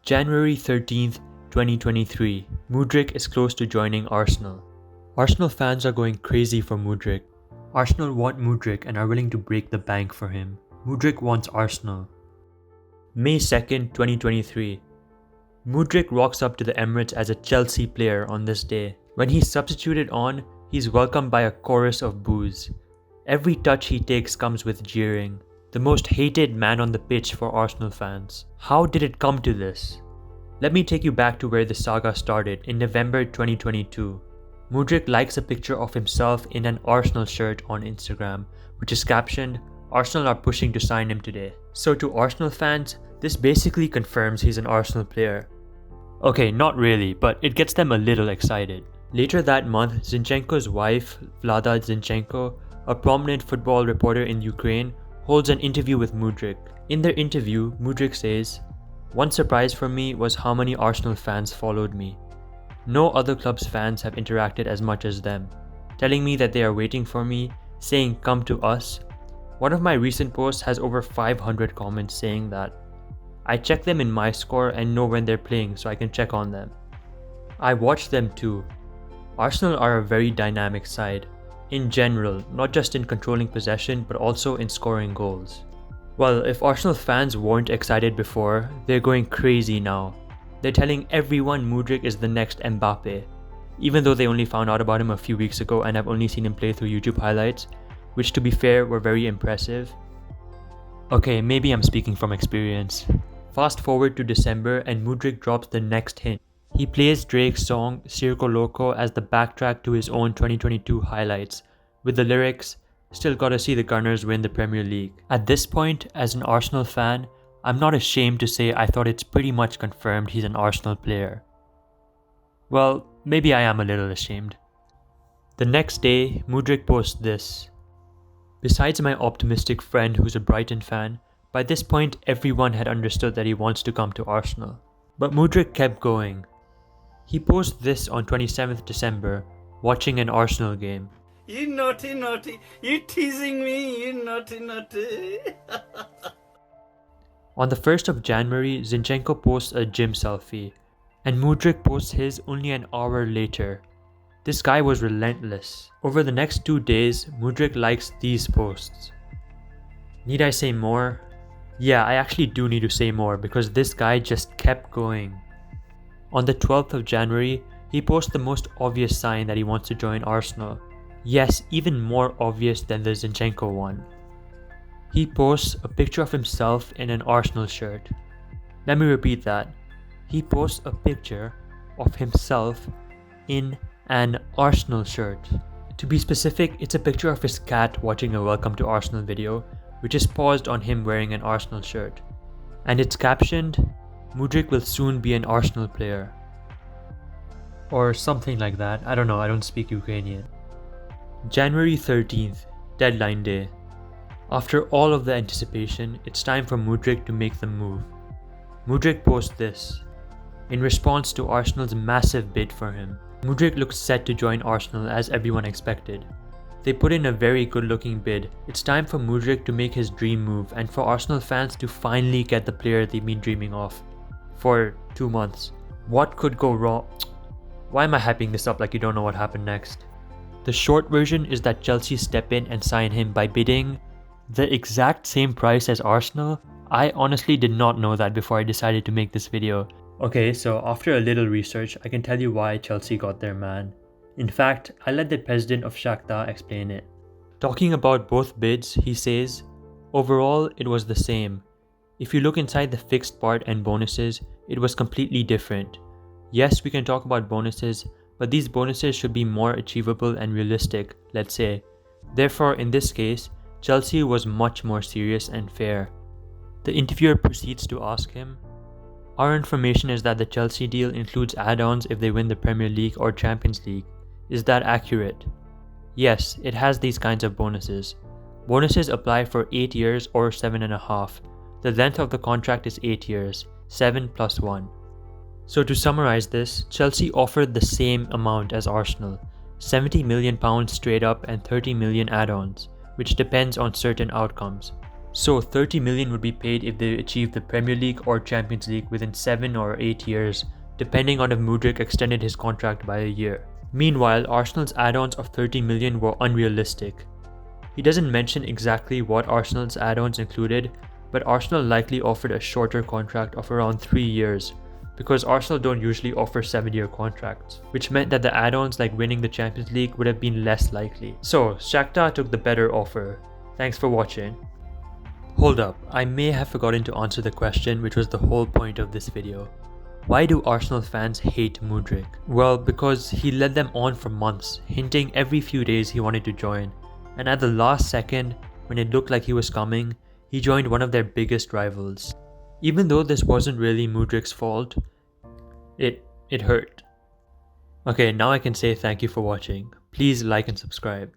January 13th, 2023. Mudryk is close to joining Arsenal. Arsenal fans are going crazy for Mudryk. Arsenal want Mudryk and are willing to break the bank for him. Mudryk wants Arsenal. May 2nd, 2023. Mudryk rocks up to the Emirates as a Chelsea player on this day. When he's substituted on, he's welcomed by a chorus of boos. Every touch he takes comes with jeering. The most hated man on the pitch for Arsenal fans. How did it come to this? Let me take you back to where the saga started in November 2022. Mudryk likes a picture of himself in an Arsenal shirt on Instagram, which is captioned, "Arsenal are pushing to sign him today." So to Arsenal fans, this basically confirms he's an Arsenal player. Okay, not really, but it gets them a little excited. Later that month, Zinchenko's wife, Vlada Zinchenko, a prominent football reporter in Ukraine, holds an interview with Mudryk. In their interview, Mudryk says, "One surprise for me was how many Arsenal fans followed me. No other club's fans have interacted as much as them, telling me that they are waiting for me, saying come to us. One of my recent posts has over 500 comments saying that. I check them in my score and know when they're playing so I can check on them. I watch them too. Arsenal are a very dynamic side. In general, not just in controlling possession but also in scoring goals." Well, if Arsenal fans weren't excited before, they're going crazy now. They're telling everyone Mudryk is the next Mbappe, even though they only found out about him a few weeks ago and have only seen him play through YouTube highlights, which to be fair were very impressive. Okay, maybe I'm speaking from experience. Fast forward to December and Mudryk drops the next hint. He plays Drake's song Circo Loco as the backtrack to his own 2022 highlights, with the lyrics, "Still gotta see the Gunners win the Premier League." At this point, as an Arsenal fan, I'm not ashamed to say I thought it's pretty much confirmed he's an Arsenal player. Well, maybe I am a little ashamed. The next day, Mudryk posts this. "Besides my optimistic friend who's a Brighton fan, by this point everyone had understood that he wants to come to Arsenal." But Mudryk kept going. He posts this on 27th December, watching an Arsenal game. "You naughty, you teasing me, you naughty." On the 1st of January, Zinchenko posts a gym selfie, and Mudryk posts his only an hour later. This guy was relentless. Over the next 2 days, Mudryk likes these posts. Need I say more? Yeah, I actually do need to say more because this guy just kept going. On the 12th of January, he posts the most obvious sign that he wants to join Arsenal. Yes, even more obvious than the Zinchenko one. He posts a picture of himself in an Arsenal shirt. Let me repeat that. He posts a picture of himself in an Arsenal shirt. To be specific, it's a picture of his cat watching a Welcome to Arsenal video, which is paused on him wearing an Arsenal shirt. And it's captioned, "Mudryk will soon be an Arsenal player." Or something like that. I don't know, I don't speak Ukrainian. January 13th, deadline day. After all of the anticipation, it's time for Mudryk to make the move. Mudryk posts this. In response to Arsenal's massive bid for him, Mudryk looks set to join Arsenal as everyone expected. They put in a very good-looking bid. It's time for Mudryk to make his dream move and for Arsenal fans to finally get the player they've been dreaming of for 2 months. What could go wrong? Why am I hyping this up like you don't know what happened next? The short version is that Chelsea step in and sign him by bidding the exact same price as Arsenal. I honestly did not know that before I decided to make this video. Okay, so after a little research, I can tell you why Chelsea got their man. In fact, I let the president of Shakhtar explain it. Talking about both bids, he says, overall, it was the same. If you look inside the fixed part and bonuses, it was completely different. Yes, we can talk about bonuses, but these bonuses should be more achievable and realistic, let's say. Therefore, in this case, Chelsea was much more serious and fair. The interviewer proceeds to ask him, "Our information is that the Chelsea deal includes add-ons if they win the Premier League or Champions League. Is that accurate?" Yes, it has these kinds of bonuses. Bonuses apply for 8 years or 7.5. The length of the contract is 8 years, 7 plus 1. So to summarize this, Chelsea offered the same amount as Arsenal, £70 million straight up and 30 million add-ons, which depends on certain outcomes. So 30 million would be paid if they achieved the Premier League or Champions League within 7 or 8 years, depending on if Mudryk extended his contract by a year. Meanwhile, Arsenal's add-ons of 30 million were unrealistic. He doesn't mention exactly what Arsenal's add-ons included, but Arsenal likely offered a shorter contract of around 3 years, because Arsenal don't usually offer 7-year contracts, which meant that the add-ons like winning the Champions League would have been less likely. So, Shakhtar took the better offer. Thanks for watching. Hold up, I may have forgotten to answer the question which was the whole point of this video. Why do Arsenal fans hate Mudryk? Well, because he led them on for months, hinting every few days he wanted to join, and at the last second, when it looked like he was coming, he joined one of their biggest rivals. Even though this wasn't really Mudryk's fault, it hurt. Okay, now I can say thank you for watching. Please like and subscribe.